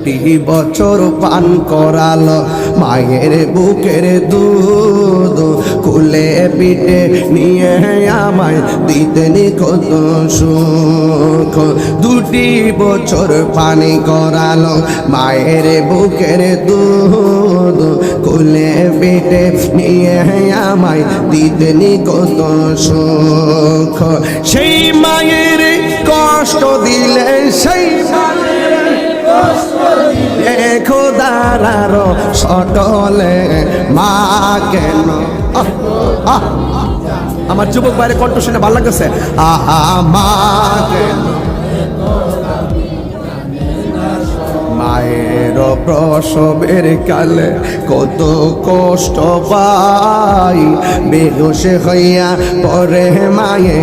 বছর পান করালো মায়ের বুকের দুধ, কুলে পিঠে নিয়ে আমায় দিতেনি কত সুখ। 2 বছর পানি করালো মায়ের বুকের দুধ, কুলে পিঠে নিয়ে আমায় দিতেনি কত সুখ। সেই মায়ের কষ্ট দিলে সেই খোদার সটলে মা কেন। আমার যুবক বাইরে কণ্ঠ শুনে ভালো লাগতেছে। আহা মা কেন মায়ের প্রসবের কালে কত কষ্ট পাই, বেহুশ হইয়া পরে মায়ে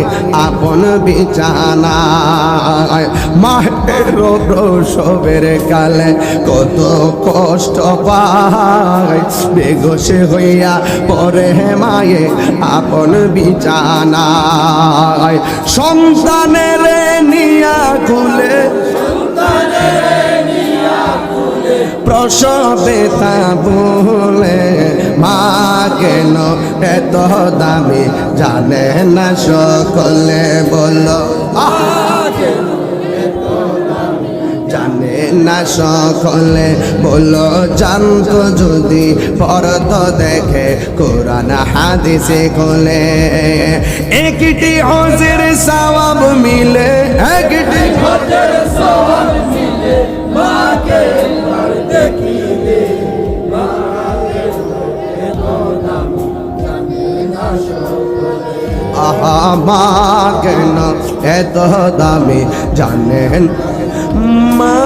আপন বিছানায়। মায়ের প্রসবের কালে কত কষ্ট পাই, বেহুশ হইয়া পরে মায়ে আপন বিছানায়। সন্তানের নিয়া খুলে প্রসবে তা বলে মা কেন এত দামি জানে না সকলে, বলো জানে না সকলে, বলো জানতো যদি পরত দেখে কোরআন হাদিসে খোলে। একটি হজের সওয়াব মিলে, একটি হজের সওয়াব মিলে মাকে দেখিলে। আহা মা কেন এত দামি জানেন, মা